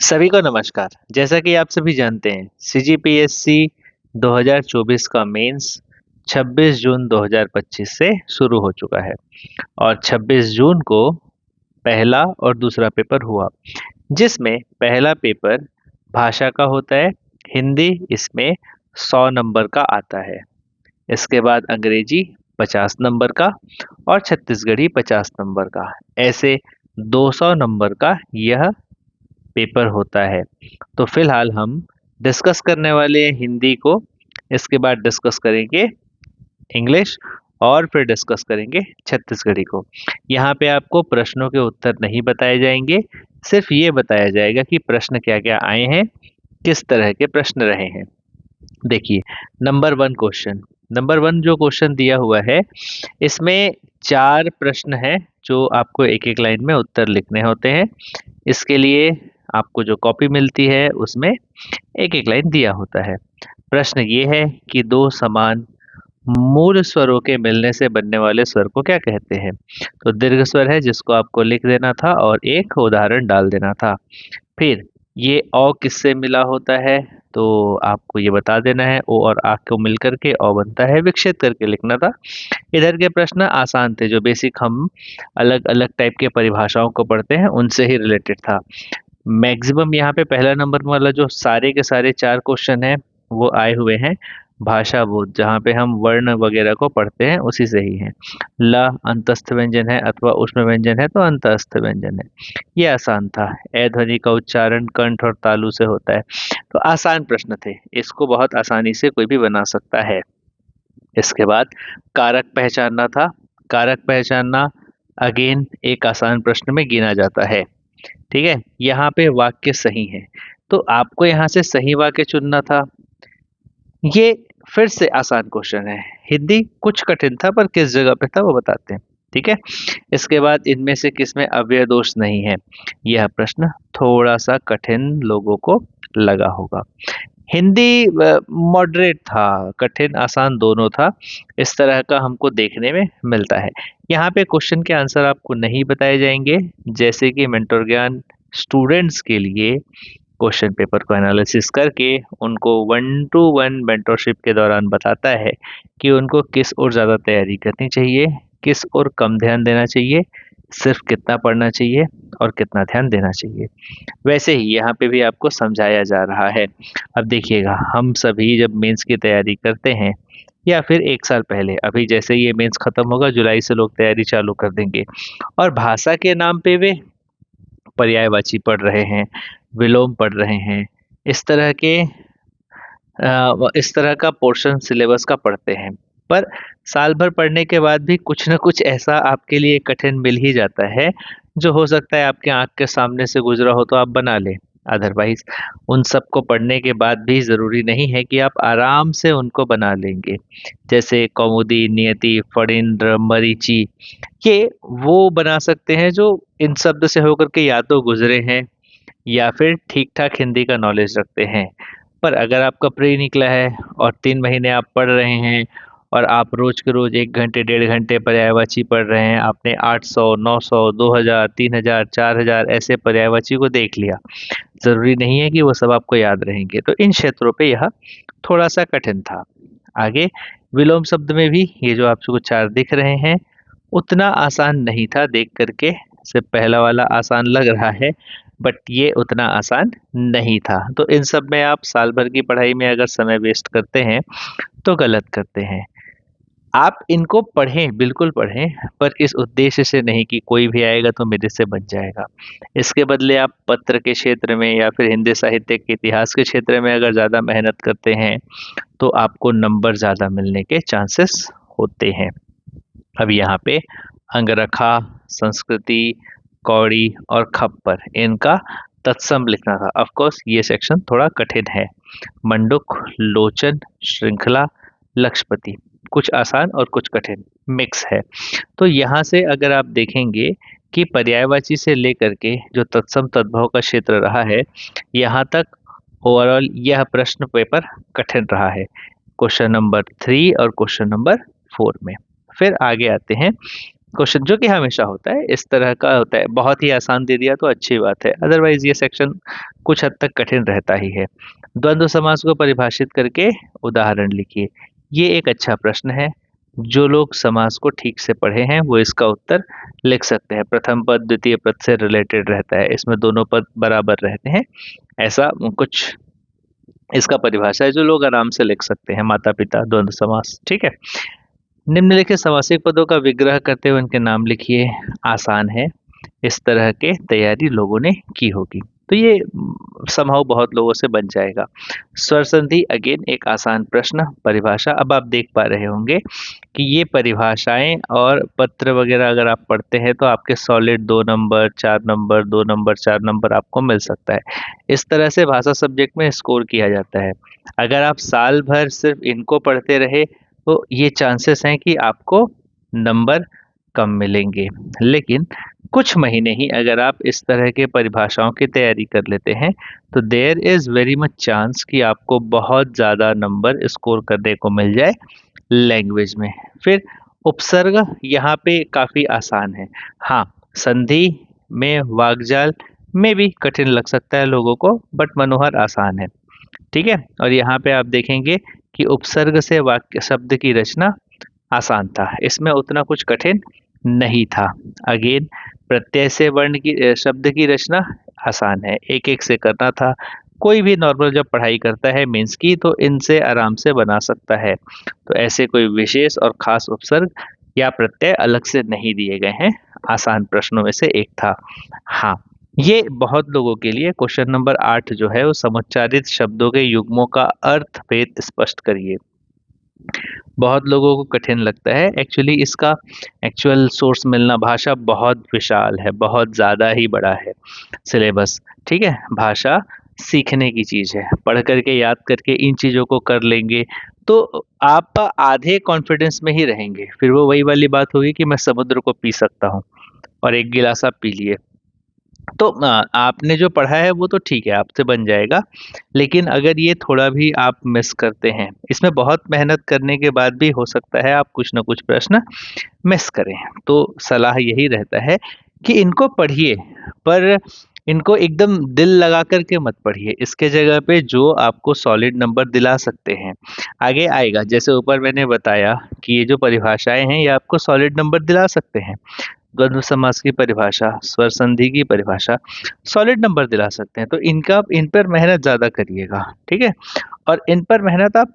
सभी को नमस्कार। जैसा कि आप सभी जानते हैं, सीजीपीएससी 2024 का मेंस 26 जून 2025 से शुरू हो चुका है और 26 जून को पहला और दूसरा पेपर हुआ, जिसमें पहला पेपर भाषा का होता है, हिंदी इसमें 100 नंबर का आता है। इसके बाद अंग्रेजी 50 नंबर का और छत्तीसगढ़ी 50 नंबर का, ऐसे 200 नंबर का यह पेपर होता है। तो फिलहाल हम डिस्कस करने वाले हैं हिंदी को, इसके बाद डिस्कस करेंगे इंग्लिश और फिर डिस्कस करेंगे छत्तीसगढ़ी को। यहाँ पे आपको प्रश्नों के उत्तर नहीं बताए जाएंगे, सिर्फ ये बताया जाएगा कि प्रश्न क्या क्या आए हैं, किस तरह के प्रश्न रहे हैं। देखिए, number one question, number one जो क्वेश्चन दिया हुआ है, इसमें 4 प्रश्न हैं जो आपको एक एक लाइन में उत्तर लिखने होते हैं। इसके लिए आपको जो कॉपी मिलती है उसमें एक एक लाइन दिया होता है। प्रश्न ये है कि दो समान मूल स्वरों के मिलने से बनने वाले स्वर को क्या कहते हैं। तो दीर्घ स्वर है जिसको आपको लिख देना था और एक उदाहरण डाल देना था। फिर ये औ किससे मिला होता है, तो आपको ये बता देना है। ओ और आ को मिलकर के औ बनता है, विक्षेप करके लिखना था। इधर के प्रश्न आसान थे, जो बेसिक हम अलग अलग टाइप के परिभाषाओं को पढ़ते हैं उनसे ही रिलेटेड था। मैक्सिमम यहाँ पे पहला नंबर वाला जो सारे के सारे 4 क्वेश्चन हैं वो आए हुए हैं भाषा बोध, जहाँ पे हम वर्ण वगैरह को पढ़ते हैं उसी से ही है। ल अंतस्थ व्यंजन है अथवा उष्म व्यंजन है तो अंतस्थ व्यंजन है, ये आसान था। ए ध्वनि का उच्चारण कंठ और तालु से होता है। तो आसान प्रश्न थे, इसको बहुत आसानी से कोई भी बना सकता है। इसके बाद कारक पहचानना था। कारक पहचानना अगेन एक आसान प्रश्न में गिना जाता है। ठीक है, यहाँ पे वाक्य सही है तो आपको यहाँ से सही वाक्य चुनना था। ये फिर से आसान क्वेश्चन है। हिंदी कुछ कठिन था पर किस जगह पे था वो बताते हैं। ठीक है, इसके बाद इनमें से किसमें अव्यय दोष नहीं है, यह प्रश्न थोड़ा सा कठिन लोगों को लगा होगा। हिंदी मॉडरेट था, कठिन आसान दोनों था, इस तरह का हमको देखने में मिलता है। यहाँ पे क्वेश्चन के आंसर आपको नहीं बताए जाएंगे, जैसे कि मेंटर ज्ञान स्टूडेंट्स के लिए क्वेश्चन पेपर को एनालिसिस करके उनको 1-to-1 मेंटरशिप के दौरान बताता है कि उनको किस ओर ज़्यादा तैयारी करनी चाहिए, किस ओर कम ध्यान देना चाहिए, सिर्फ कितना पढ़ना चाहिए और कितना ध्यान देना चाहिए। वैसे ही यहाँ पे भी आपको समझाया जा रहा है। अब देखिएगा, हम सभी जब मेंस की तैयारी करते हैं या फिर 1 साल पहले, अभी जैसे ये मेंस खत्म होगा जुलाई से लोग तैयारी चालू कर देंगे और भाषा के नाम पे वे पर्यायवाची पढ़ रहे हैं, विलोम पढ़ रहे हैं, इस तरह के इस तरह का पोर्शन सिलेबस का पढ़ते हैं। पर साल भर पढ़ने के बाद भी कुछ न कुछ ऐसा आपके लिए कठिन मिल ही जाता है, जो हो सकता है आपके आँख के सामने से गुज़रा हो तो आप बना लें। अदरवाइज़ उन सबको पढ़ने के बाद भी ज़रूरी नहीं है कि आप आराम से उनको बना लेंगे। जैसे कौमुदी, नियति, फणींद्र, मरीचि, ये वो बना सकते हैं जो इन शब्द से होकर के या तो गुज़रे हैं या फिर ठीक-ठाक हिंदी का नॉलेज रखते हैं। पर अगर आपका प्री निकला है और 3 महीने आप पढ़ रहे हैं और आप रोज़ के रोज़ 1 घंटे, 1.5 घंटे पर्यायवाची पढ़ रहे हैं, आपने 800, 900, 2000, 3000, 4000 ऐसे पर्यायवाची को देख लिया। ज़रूरी नहीं है कि वो सब आपको याद रहेंगे। तो इन क्षेत्रों पे यह थोड़ा-सा कठिन था। आगे विलोम शब्द में भी ये जो आपको 4 दिख रहे हैं, उतना आसान नहीं था देख कर के। सिर्फ़ पहला वाला आसान लग रहा है, बट ये उतना आसान नहीं था। तो इन सब में आप साल भर की पढ़ाई में अगर समय वेस्ट करते हैं, तो गलत करते हैं। आप इनको पढ़ें, बिल्कुल पढ़ें, पर इस उद्देश्य से नहीं कि कोई भी आएगा तो मेरे से बन जाएगा। इसके बदले आप पत्र के क्षेत्र में या फिर हिंदी साहित्य के इतिहास के क्षेत्र में अगर ज़्यादा मेहनत करते हैं, तो आपको नंबर ज़्यादा मिलने के चांसेस होते हैं। अब यहाँ पे अंगरखा, संस्कृति, कौड़ी और खप्पर, इनका तत्सम लिखना था। ऑफ कोर्स ये सेक्शन थोड़ा कठिन है। मंडूक, लोचन, श्रृंखला, लक्षपति, कुछ आसान और कुछ कठिन मिक्स है। तो यहाँ से अगर आप देखेंगे कि पर्यायवाची से लेकर के जो तत्सम तद्भव का क्षेत्र रहा है, यहाँ तक ओवरऑल यह प्रश्न पेपर कठिन रहा है, क्वेश्चन नंबर 3 और क्वेश्चन नंबर 4 में। फिर आगे आते हैं क्वेश्चन जो कि हमेशा होता है इस तरह का होता है। बहुत ही आसान दे दिया तो अच्छी बात है, अदरवाइज ये सेक्शन कुछ हद तक कठिन रहता ही है। द्वंद्व समास को परिभाषित करके उदाहरण लिखिए। ये एक अच्छा प्रश्न है। जो लोग समास को ठीक से पढ़े हैं वो इसका उत्तर लिख सकते हैं। प्रथम पद द्वितीय पद से रिलेटेड रहता है, इसमें दोनों पद बराबर रहते हैं, ऐसा कुछ इसका परिभाषा है जो लोग आराम से लिख सकते हैं। माता पिता द्वंद्व समास, ठीक है। निम्नलिखित समासिक पदों का विग्रह करते हुए उनके नाम लिखिए। आसान है, इस तरह के तैयारी लोगों ने की होगी, तो ये संभव बहुत लोगों से बन जाएगा। स्वर संधि अगेन एक आसान प्रश्न। परिभाषा अब आप देख पा रहे होंगे कि ये परिभाषाएं और पत्र वगैरह अगर आप पढ़ते हैं तो आपके solid 2 number 4 number 2 number 4 number आपको मिल सकता है। इस तरह से भाषा सब्जेक्ट में स्कोर किया जाता है। अगर आप साल भर सिर्फ इनको पढ़ते रहे तो ये चांसेस हैं कि आपको नंबर कम मिलेंगे, लेकिन कुछ महीने ही अगर आप इस तरह के परिभाषाओं की तैयारी कर लेते हैं तो there is very much chance कि आपको बहुत ज़्यादा नंबर स्कोर करने को मिल जाए लैंग्वेज में। फिर उपसर्ग यहाँ पे काफ़ी आसान है। हाँ, संधि में वाक्जाल में भी कठिन लग सकता है लोगों को, बट मनोहर आसान है, ठीक है। और यहाँ पे आप देखेंगे कि उपसर्ग से वाक्य शब्द की रचना आसान था, इसमें उतना कुछ कठिन नहीं था। अगेन प्रत्यय से वर्ण की शब्द की रचना आसान है, एक एक से करना था। कोई भी नॉर्मल जब पढ़ाई करता है मीन्स की तो इनसे आराम से बना सकता है। तो ऐसे कोई विशेष और खास उपसर्ग या प्रत्यय अलग से नहीं दिए गए हैं, आसान प्रश्नों में से एक था। हाँ, ये बहुत लोगों के लिए क्वेश्चन नंबर 8 जो है वो समुच्चारित शब्दों के युग्मों का अर्थ भेद स्पष्ट करिए। बहुत लोगों को कठिन लगता है एक्चुअली, इसका एक्चुअल सोर्स मिलना। भाषा बहुत विशाल है, बहुत ज़्यादा ही बड़ा है सिलेबस, ठीक है। भाषा सीखने की चीज़ है, पढ़ करके याद करके इन चीज़ों को कर लेंगे तो आप आधे कॉन्फिडेंस में ही रहेंगे। फिर वो वही वाली बात होगी कि मैं समुद्र को पी सकता हूँ और एक गिलास आप पी लिए। तो आपने जो पढ़ा है वो तो ठीक है, आपसे बन जाएगा, लेकिन अगर ये थोड़ा भी आप मिस करते हैं, इसमें बहुत मेहनत करने के बाद भी हो सकता है आप कुछ ना कुछ प्रश्न मिस करें। तो सलाह यही रहता है कि इनको पढ़िए, पर इनको एकदम दिल लगा कर के मत पढ़िए। इसके जगह पे जो आपको सॉलिड नंबर दिला सकते हैं आगे आएगा। जैसे ऊपर मैंने बताया कि ये जो परिभाषाएं हैं ये आपको सॉलिड नंबर दिला सकते हैं। द्वंद्व समास की परिभाषा, स्वर संधि की परिभाषा सॉलिड नंबर दिला सकते हैं, तो इनका इन पर मेहनत ज़्यादा करिएगा, ठीक है। और इन पर मेहनत आप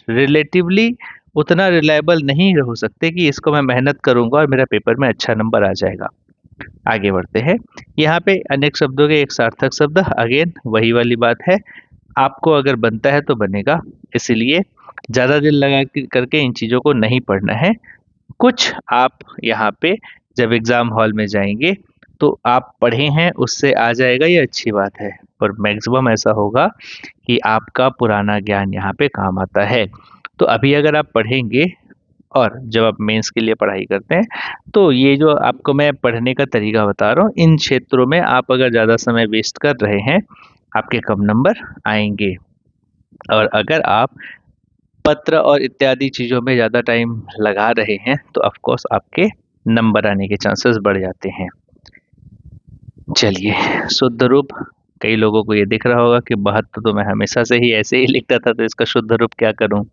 रिलेटिवली उतना रिलायबल नहीं हो सकते कि इसको मैं मेहनत करूंगा और मेरा पेपर में अच्छा नंबर आ जाएगा। आगे बढ़ते हैं। यहाँ पे अनेक शब्दों के एक सार्थक शब्द, अगेन वही वाली बात है, आपको अगर बनता है तो बनेगा, इसीलिए ज़्यादा दिल लगा करके इन चीज़ों को नहीं पढ़ना है। कुछ आप यहाँ पे जब एग्ज़ाम हॉल में जाएंगे तो आप पढ़े हैं उससे आ जाएगा, ये अच्छी बात है, पर मैक्सिमम ऐसा होगा कि आपका पुराना ज्ञान यहाँ पे काम आता है। तो अभी अगर आप पढ़ेंगे और जब आप मेंस के लिए पढ़ाई करते हैं तो ये जो आपको मैं पढ़ने का तरीका बता रहा हूँ, इन क्षेत्रों में आप अगर ज़्यादा समय वेस्ट कर रहे हैं आपके कम नंबर आएंगे। और अगर आप पत्र और इत्यादि चीज़ों में ज़्यादा टाइम लगा रहे हैं तो ऑफ कोर्स आपके नंबर आने के चांसेस बढ़ जाते हैं। चलिए, शुद्ध रूप कई लोगों को ये दिख रहा होगा कि महत्व तो मैं हमेशा से ही ऐसे ही लिखता था, तो इसका शुद्ध रूप क्या करूं।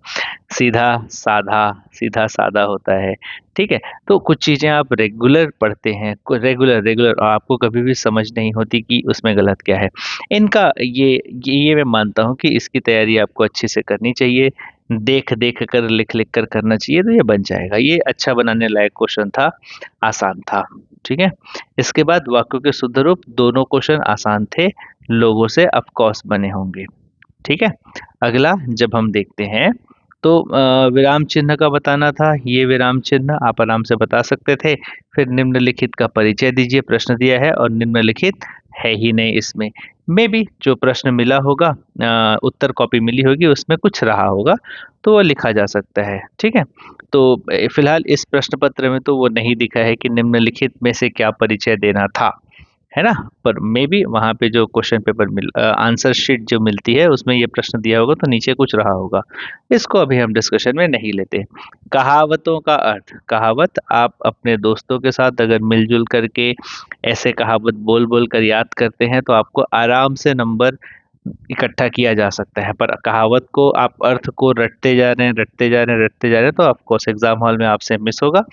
सीधा साधा, सीधा सादा होता है, ठीक है। तो कुछ चीज़ें आप रेगुलर पढ़ते हैं, रेगुलर रेगुलर, और आपको कभी भी समझ नहीं होती कि उसमें गलत क्या है। इनका ये मैं मानता हूँ कि इसकी तैयारी आपको अच्छे से करनी चाहिए, देख देख कर लिख लिख कर करना चाहिए, तो ये बन जाएगा। ये अच्छा बनाने लायक क्वेश्चन था, आसान था, ठीक है। इसके बाद वाक्यों के शुद्ध रूप, दोनों क्वेश्चन आसान थे, लोगों से ऑफ कोर्स बने होंगे, ठीक है। अगला जब हम देखते हैं तो विराम चिन्ह का बताना था। ये विराम चिन्ह आप आराम से बता सकते थे। फिर निम्नलिखित का परिचय दीजिए, प्रश्न दिया है और निम्नलिखित है ही नहीं इसमें। मे बी जो प्रश्न मिला होगा, उत्तर कॉपी मिली होगी, उसमें कुछ रहा होगा तो वो लिखा जा सकता है, ठीक है। तो फिलहाल इस प्रश्न पत्र में तो वो नहीं दिखा है कि निम्नलिखित में से क्या परिचय देना था। है ना। पर मे बी वहाँ पे जो क्वेश्चन पेपर आंसर शीट जो मिलती है उसमें ये प्रश्न दिया होगा तो नीचे कुछ रहा होगा। इसको अभी हम डिस्कशन में नहीं लेते। कहावतों का अर्थ। कहावत आप अपने दोस्तों के साथ अगर मिलजुल करके ऐसे कहावत बोल बोल कर याद करते हैं तो आपको आराम से नंबर इकट्ठा किया जा सकता है। पर कहावत को आप अर्थ को रटते जा रहे हैं, रटते जा रहे हैं, रटते जा रहे हैं, तो ऑफकोर्स एग्जाम हॉल में आपसे मिस होगा।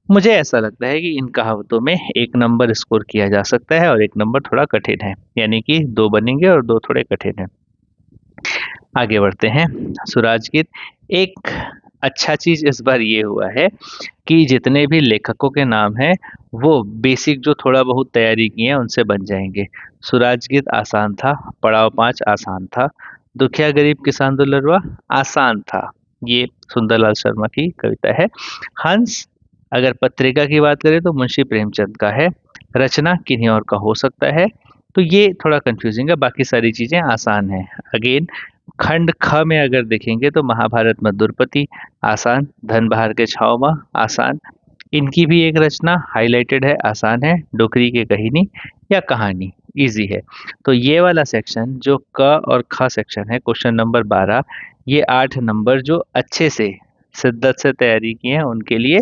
मुझे ऐसा लगता है कि इन कहावतों में 1 नंबर स्कोर किया जा सकता है और 1 नंबर थोड़ा कठिन है, यानी कि 2 बनेंगे और 2 थोड़े कठिन हैं। आगे बढ़ते हैं। सुराज गीत। एक अच्छा चीज इस बार ये हुआ है कि जितने भी लेखकों के नाम हैं वो बेसिक जो थोड़ा बहुत तैयारी की है उनसे बन जाएंगे। सुराज गीत आसान था, पड़ाव 5 आसान था, दुखिया गरीब किसान दुलरवा आसान था, ये सुंदरलाल शर्मा की कविता है। हंस, अगर पत्रिका की बात करें तो मुंशी प्रेमचंद का है। रचना किन्हीं और का हो सकता है, तो ये थोड़ा कंफ्यूजिंग है, बाकी सारी चीजें आसान है। अगेन खंड ख में अगर देखेंगे तो महाभारत में द्रुपति आसान, धन बहार के छाव माह आसान, इनकी भी एक रचना हाईलाइटेड है, आसान है, डोकरी के कहिनी या कहानी इजी है। तो ये वाला सेक्शन जो क और ख सेक्शन है, क्वेश्चन नंबर 12, ये 8 नंबर जो अच्छे से शिद्दत से तैयारी की है उनके लिए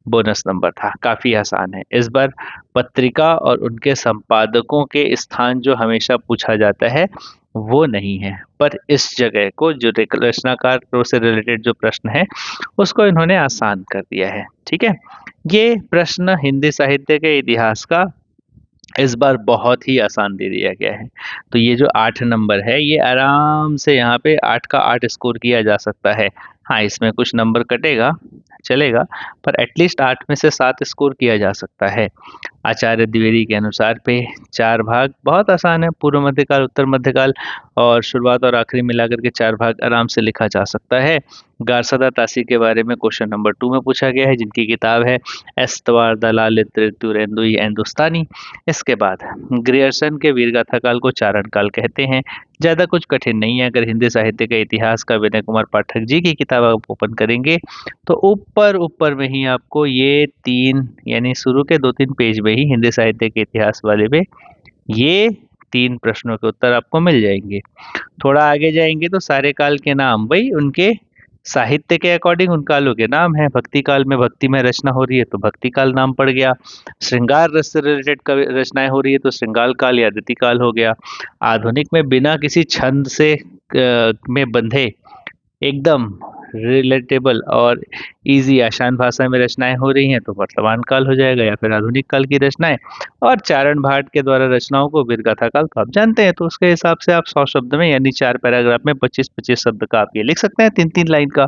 बोनस नंबर था। काफी आसान है इस बार। पत्रिका और उनके संपादकों के स्थान जो हमेशा पूछा जाता है वो नहीं है, पर इस जगह को जो रचनाकार से रिलेटेड जो प्रश्न है उसको इन्होंने आसान कर दिया है। ठीक है, ये प्रश्न हिंदी साहित्य के इतिहास का इस बार बहुत ही आसान दे दिया गया है। तो ये जो 8 नंबर है ये आराम से यहाँ पे 8 का 8 स्कोर किया जा सकता है। हाँ, इसमें कुछ नंबर कटेगा, चलेगा, पर एटलीस्ट 8 में से 7 स्कोर किया जा सकता है। आचार्य द्विवेदी के अनुसार पे 4 भाग बहुत आसान है, पूर्व मध्यकाल, उत्तर मध्यकाल और शुरुआत और आखिरी मिलाकर के 4 भाग आराम से लिखा जा सकता है। गारसदा तासी के बारे में क्वेश्चन नंबर 2 में पूछा गया है, जिनकी किताब है एस्तवार दलाल तुरेंदुई हिंदुस्तानी। इसके बाद ग्रियर्सन के वीरगाथा काल को चारण काल कहते हैं। ज़्यादा कुछ कठिन नहीं है। अगर हिंदी साहित्य के इतिहास का विनय कुमार पाठक जी की किताब आप ओपन करेंगे तो ऊपर ऊपर में ही आपको ये 3 यानी शुरू के 2-3 पेज में ही हिंदी साहित्य के इतिहास वाले में ये 3 प्रश्नों के उत्तर आपको मिल जाएंगे। थोड़ा आगे जाएंगे तो सारे काल के नाम वही उनके साहित्य के अकॉर्डिंग उन कालों के नाम है। भक्ति काल में भक्तिमय रचना हो रही है तो भक्ति काल नाम पड़ गया। श्रृंगार रस से रिलेटेड रचनाएं हो रही है तो श्रृंगार काल या अदिति काल हो गया। आधुनिक में बिना किसी छंद से में बंधे एकदम रिलेटेबल और इजी आसान भाषा में रचनाएं हो रही हैं तो वर्तमान काल हो जाएगा या फिर आधुनिक काल की रचनाएं। और चारण भाट के द्वारा रचनाओं को वीरगाथा काल तो आप जानते हैं, तो उसके हिसाब से आप 100 शब्द में यानी 4 पैराग्राफ में 25-25 शब्द का आप ये लिख सकते हैं, 3-3 लाइन का।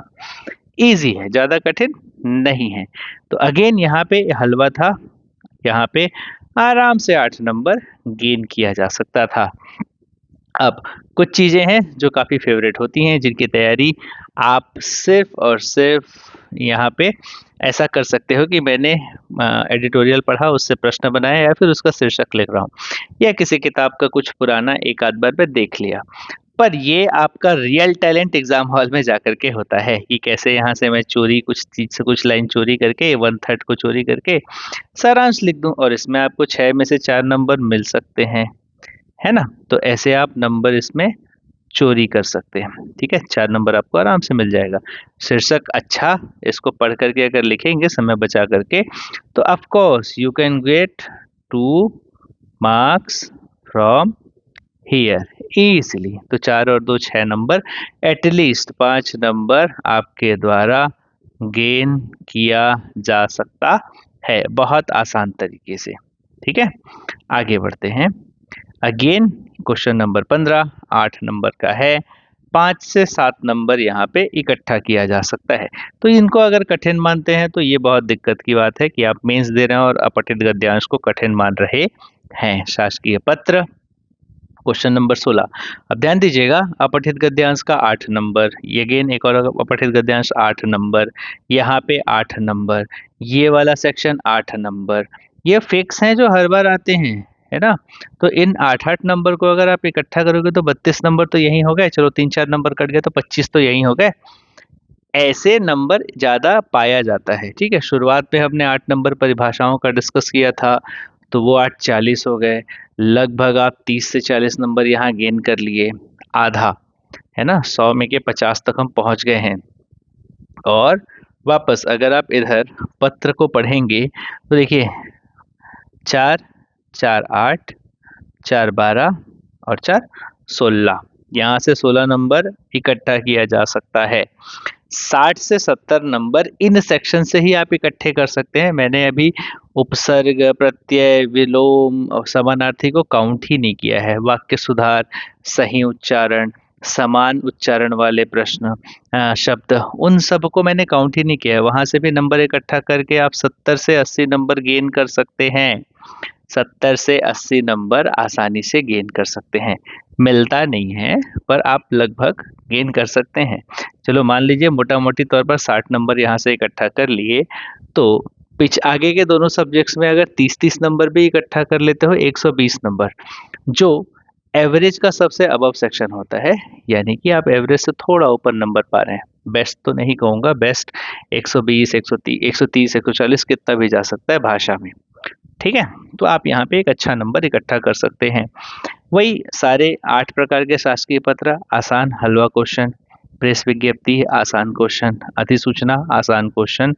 इजी है, ज्यादा कठिन नहीं है। तो अगेन यहाँ पे हलवा था, यहाँ पे आराम से 8 नंबर गेन किया जा सकता था। अब कुछ चीजें हैं जो काफी फेवरेट होती हैं, जिनकी तैयारी आप सिर्फ और सिर्फ यहाँ पे ऐसा कर सकते हो कि मैंने एडिटोरियल पढ़ा, उससे प्रश्न बनाया या फिर उसका शीर्षक लिख रहा हूँ या किसी किताब का कुछ पुराना एक आध बार पे देख लिया। पर ये आपका रियल टैलेंट एग्जाम हॉल में जाकर के होता है कि कैसे यहाँ से मैं चोरी कुछ चीज से कुछ लाइन चोरी करके 1/3 को चोरी करके सारांश लिख दूं और इसमें आपको 6 में से 4 नंबर मिल सकते हैं, है ना। तो ऐसे आप नंबर इसमें चोरी कर सकते हैं। ठीक है, 4 नंबर आपको आराम से मिल जाएगा। शीर्षक अच्छा, इसको पढ़ करके अगर लिखेंगे समय बचा करके तो of course you can get 2 marks from here easily. तो 4 और 2 6 नंबर, एटलीस्ट 5 नंबर आपके द्वारा गेन किया जा सकता है बहुत आसान तरीके से। ठीक है, आगे बढ़ते हैं। अगेन क्वेश्चन नंबर 15 8 नंबर का है। 5 से 7 नंबर यहाँ पे इकट्ठा किया जा सकता है। तो इनको अगर कठिन मानते हैं तो ये बहुत दिक्कत की बात है कि आप मेंस दे रहे हैं और अपठित गद्यांश को कठिन मान रहे हैं। शासकीय पत्र क्वेश्चन नंबर 16। अब ध्यान दीजिएगा, अपठित गद्यांश का 8 नंबर, ये अगेन एक और अपठित गद्यांश 8 नंबर, यहाँ पे 8 नंबर, ये वाला सेक्शन 8 नंबर, ये फिक्स हैं जो हर बार आते हैं, है ना। तो इन 8-8 नंबर को अगर आप इकट्ठा करोगे तो 32 नंबर तो यही हो गए। चलो 3-4 नंबर कट गए तो 25 तो यही हो गए। ऐसे नंबर ज्यादा पाया जाता है। ठीक है, शुरुआत में हमने 8 नंबर परिभाषाओं का डिस्कस किया था, तो वो 840 हो गए। लगभग आप 30 से 40 नंबर यहाँ गेन कर लिए, आधा, है ना, 100 में के 50 तक हम पहुंच गए हैं। और वापस अगर आप इधर पत्र को पढ़ेंगे तो देखिए 4, 4 8, 4 12 और 4 16, यहाँ से 16 नंबर इकट्ठा किया जा सकता है। 60 से 70 नंबर इन सेक्शन से ही आप इकट्ठे कर सकते हैं। मैंने अभी उपसर्ग, प्रत्यय, विलोम और समानार्थी को काउंट ही नहीं किया है। वाक्य सुधार, सही उच्चारण, समान उच्चारण वाले प्रश्न, शब्द, उन सब को मैंने काउंट ही नहीं किया है। वहां से भी नंबर इकट्ठा करके आप 70 से 80 नंबर गेन कर सकते हैं। 70 से 80 नंबर आसानी से गेन कर सकते हैं। मिलता नहीं है पर आप लगभग गेन कर सकते हैं। चलो मान लीजिए मोटा मोटी तौर पर 60 नंबर यहाँ से इकट्ठा कर लिए, तो आगे के दोनों सब्जेक्ट्स में अगर 30-30 नंबर भी इकट्ठा कर लेते हो, 120 नंबर, जो एवरेज का सबसे अबव सेक्शन होता है, यानी कि आप एवरेज से थोड़ा ऊपर नंबर पा रहे हैं। बेस्ट तो नहीं कहूँगा, बेस्ट 120, 130, 140 कितना भी जा सकता है भाषा में। ठीक है, तो आप यहाँ पे एक अच्छा नंबर इकट्ठा कर सकते हैं। वही सारे 8 प्रकार के शासकीय पत्र आसान, हलवा क्वेश्चन, प्रेस विज्ञप्ति आसान क्वेश्चन, अधिसूचना आसान क्वेश्चन,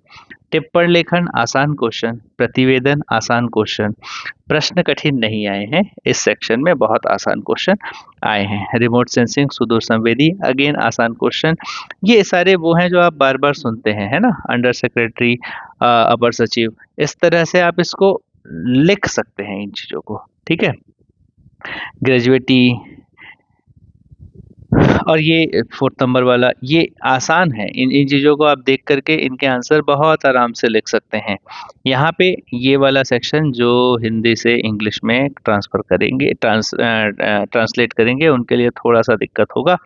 टिप्पण लेखन आसान क्वेश्चन, प्रतिवेदन आसान क्वेश्चन, प्रश्न कठिन नहीं आए हैं। इस सेक्शन में बहुत आसान क्वेश्चन आए हैं। रिमोट सेंसिंग, सुदूर संवेदी, अगेन आसान क्वेश्चन। ये सारे वो हैं जो आप बार बार सुनते हैं, है ना, अंडर सेक्रेटरी, अपर सचिव, इस तरह से आप इसको लिख सकते हैं इन चीजों को। ठीक है, ग्रेजुएटी, और ये 4 नंबर वाला, ये आसान है। इन इन चीज़ों को आप देख करके इनके आंसर बहुत आराम से लिख सकते हैं। यहाँ पे ये वाला सेक्शन जो हिंदी से इंग्लिश में ट्रांसफ़र करेंगे, ट्रांसलेट करेंगे, उनके लिए थोड़ा सा दिक्कत होगा।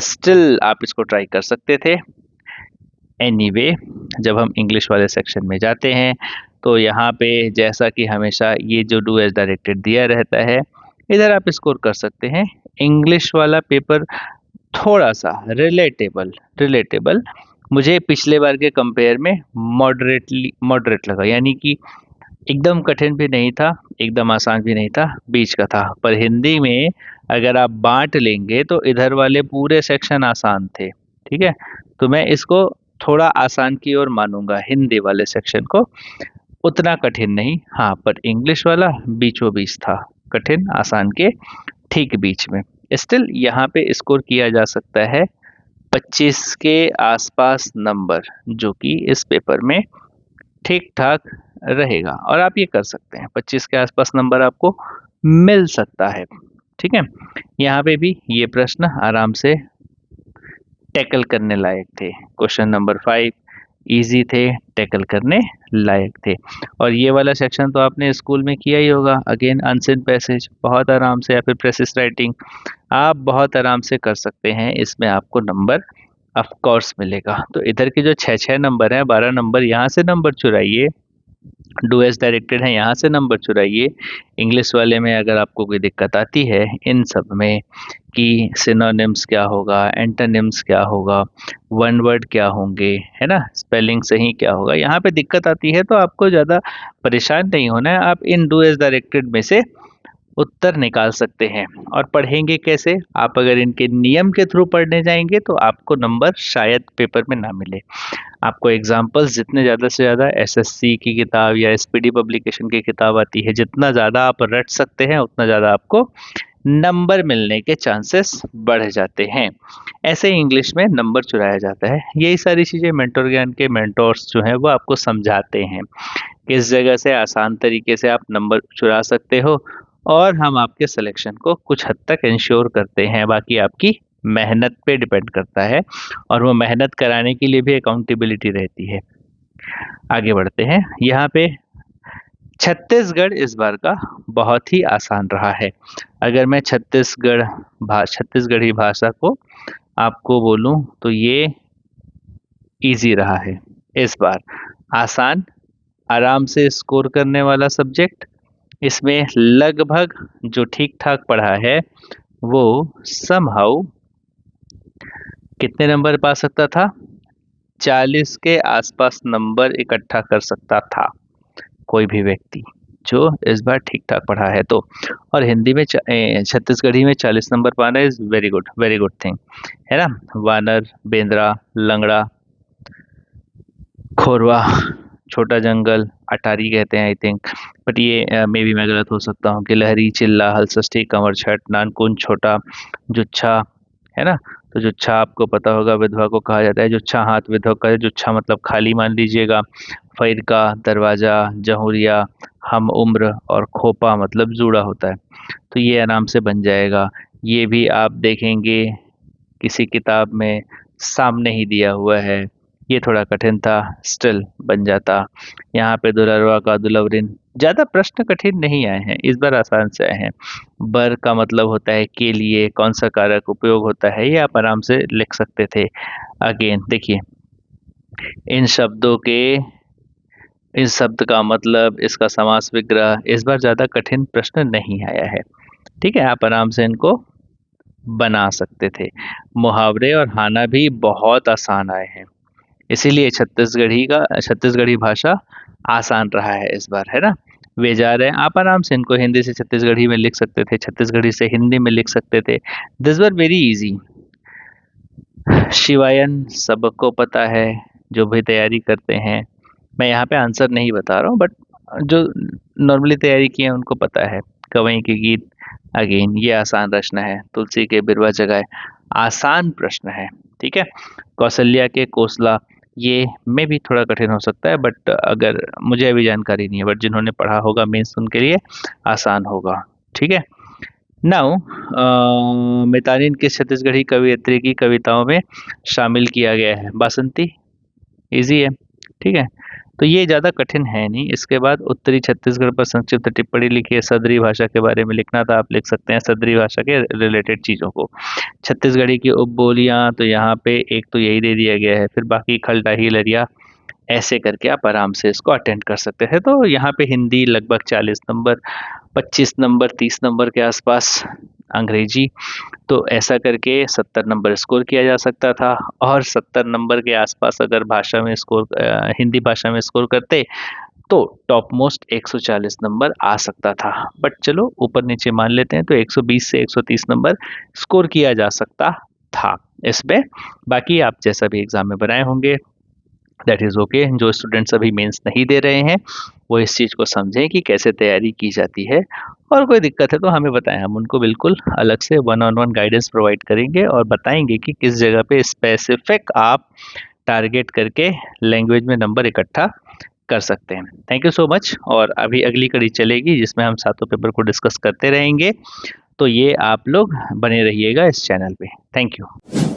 स्टिल आप इसको ट्राई कर सकते थे। एनीवे, जब हम इंग्लिश वाले सेक्शन में जाते हैं तो यहाँ पे जैसा कि हमेशा ये जो डू एज डायरेक्टेड दिया रहता है, इधर आप स्कोर कर सकते हैं। इंग्लिश वाला पेपर थोड़ा सा रिलेटेबल मुझे पिछले बार के कंपेयर में मॉडरेट लगा, यानी कि एकदम कठिन भी नहीं था, एकदम आसान भी नहीं था, बीच का था। पर हिंदी में अगर आप बांट लेंगे तो इधर वाले पूरे सेक्शन आसान थे। ठीक है, तो मैं इसको थोड़ा आसान की ओर मानूंगा, हिंदी वाले सेक्शन को, उतना कठिन नहीं। हाँ, पर इंग्लिश वाला बीचों बीच था, कठिन आसान के ठीक बीच में। स्टिल यहाँ पे स्कोर किया जा सकता है 25 के आसपास नंबर, जो कि इस पेपर में ठीक ठाक रहेगा, और आप ये कर सकते हैं। 25 के आसपास नंबर आपको मिल सकता है। ठीक है, यहाँ पे भी ये प्रश्न आराम से टैकल करने लायक थे। क्वेश्चन नंबर 5 इजी थे, टैकल करने लायक थे। और ये वाला सेक्शन तो आपने स्कूल में किया ही होगा, अगेन अनसिन पैसेज, बहुत आराम से, या फिर प्रेसिस राइटिंग, आप बहुत आराम से कर सकते हैं। इसमें आपको नंबर ऑफ कोर्स मिलेगा। तो इधर के जो 6-6 नंबर हैं, 12 नंबर यहाँ से नंबर चुराइए, डू एज डायरेक्टेड है यहाँ से नंबर चुराइए। इंग्लिश वाले में अगर आपको कोई दिक्कत आती है इन सब में कि सिनोनिम्स क्या होगा, एंटोनिम्स क्या होगा, वन वर्ड क्या होंगे, है ना, स्पेलिंग सही क्या होगा, यहाँ पे दिक्कत आती है, तो आपको ज़्यादा परेशान नहीं होना है। आप इन डू एज डायरेक्टेड में से उत्तर निकाल सकते हैं। और पढ़ेंगे कैसे? आप अगर इनके नियम के थ्रू पढ़ने जाएंगे तो आपको नंबर शायद पेपर में ना मिले। आपको एग्जाम्पल्स जितने ज़्यादा से ज़्यादा एसएससी की किताब या एसपीडी पब्लिकेशन की किताब आती है, जितना ज़्यादा आप रट सकते हैं उतना ज़्यादा आपको नंबर मिलने के चांसेस बढ़ जाते हैं। ऐसे ही इंग्लिश में नंबर चुराया जाता है। यही सारी चीज़ें मेंटोर ज्ञान के मेंटोर्स जो हैं वो आपको समझाते हैं, किस जगह से आसान तरीके से आप नंबर चुरा सकते हो, और हम आपके सिलेक्शन को कुछ हद तक इंश्योर करते हैं। बाकी आपकी मेहनत पे डिपेंड करता है, और वो मेहनत कराने के लिए भी अकाउंटेबिलिटी रहती है। आगे बढ़ते हैं। यहाँ पे छत्तीसगढ़ इस बार का बहुत ही आसान रहा है। अगर मैं छत्तीसगढ़ी भाषा को आपको बोलूं तो ये इजी रहा है इस बार। आसान, आराम से स्कोर करने वाला सब्जेक्ट। इसमें लगभग जो ठीक ठाक पढ़ा है वो समहाउ कितने नंबर पा सकता था? 40 के आसपास नंबर इकट्ठा कर सकता था कोई भी व्यक्ति। जो इस बार ठीक ठाक पढ़ा है तो। और हिंदी में छत्तीसगढ़ी में 40 नंबर पाना इज वेरी गुड थिंग, है ना। वानर, बेंद्रा, लंगड़ा, खोरवा, छोटा जंगल, अटारी कहते हैं आई थिंक, बट ये मे बी मैं गलत हो सकता हूँ। गिलहरी, चिल्ला, हलषष्ठी, कमर छठ, नानकुन, छोटा, जुच्छा, है ना। तो जुच्छा आपको पता होगा विधवा को कहा जाता है, जुच्छा हाथ विधवा का है, जुच्छा मतलब खाली मान लीजिएगा। फैरका, दरवाजा, जहुरिया, हम उम्र, और खोपा मतलब जूड़ा होता है। तो ये आराम से बन जाएगा। ये भी आप देखेंगे किसी किताब में सामने ही दिया हुआ है। ये थोड़ा कठिन था, स्टिल बन जाता। यहाँ पे दुलरवा का दुलवरिन, ज्यादा प्रश्न कठिन नहीं आए हैं इस बार, आसान से आए हैं। बर का मतलब होता है के लिए, कौन सा कारक उपयोग होता है, ये आप आराम से लिख सकते थे। अगेन देखिए, इन शब्दों के, इस शब्द का मतलब, इसका समास विग्रह, इस बार ज्यादा कठिन प्रश्न नहीं आया है। ठीक है, आप आराम से इनको बना सकते थे। मुहावरे और हाना भी बहुत आसान आए हैं, इसीलिए छत्तीसगढ़ी भाषा आसान रहा है इस बार, है ना। वे जा रहे हैं, आप आराम से इनको हिंदी से छत्तीसगढ़ी में लिख सकते थे, छत्तीसगढ़ी से हिंदी में लिख सकते थे। This were very easy. शिवायन सबको पता है, जो भी तैयारी करते हैं। मैं यहाँ पे आंसर नहीं बता रहा हूँ, बट जो नॉर्मली तैयारी किए हैं उनको पता है। कवई के गीत, अगेन ये आसान रचना है। तुलसी के बिरवा जगाए, आसान प्रश्न है, ठीक है। कौशल्या के कोसला, ये में भी थोड़ा कठिन हो सकता है, बट अगर मुझे अभी जानकारी नहीं है, बट जिन्होंने पढ़ा होगा मीन्स उनके लिए आसान होगा, ठीक है। नाउ मितानिन किस छत्तीसगढ़ी कवियत्री की कविताओं में शामिल किया गया है? बासंती, इजी है, ठीक है। तो ये ज़्यादा कठिन है नहीं। इसके बाद उत्तरी छत्तीसगढ़ पर संक्षिप्त टिप्पणी लिखी है। सदरी भाषा के बारे में लिखना था, आप लिख सकते हैं सदरी भाषा के रिलेटेड चीज़ों को। छत्तीसगढ़ी की उपबोलियाँ, तो यहाँ पे एक तो यही दे दिया गया है, फिर बाकी खलटाही, लरिया, ऐसे करके आप आराम से इसको अटेंड कर सकते हैं। तो यहाँ पे हिंदी लगभग 40 नंबर, 25 नंबर, 30 नंबर के आसपास अंग्रेजी, तो ऐसा करके 70 नंबर स्कोर किया जा सकता था। और 70 नंबर के आसपास अगर भाषा में स्कोर, हिंदी भाषा में स्कोर करते, तो टॉप मोस्ट 140 नंबर आ सकता था। बट चलो ऊपर नीचे मान लेते हैं, तो 120 से 130 नंबर स्कोर किया जा सकता था इसमें। बाकी आप जैसा भी एग्जाम में बनाए होंगे दैट इज़ ओके। जो स्टूडेंट्स अभी मेंस नहीं दे रहे हैं वो इस चीज़ को समझें कि कैसे तैयारी की जाती है, और कोई दिक्कत है तो हमें बताएं, हम उनको बिल्कुल अलग से 1-on-1 गाइडेंस प्रोवाइड करेंगे और बताएंगे कि किस जगह पे स्पेसिफिक आप टारगेट करके लैंग्वेज में नंबर इकट्ठा कर सकते हैं। Thank you so much. और अभी अगली कड़ी चलेगी जिसमें हम सातों पेपर को डिस्कस करते रहेंगे, तो ये आप लोग बने रहिएगा इस चैनल पे। Thank you.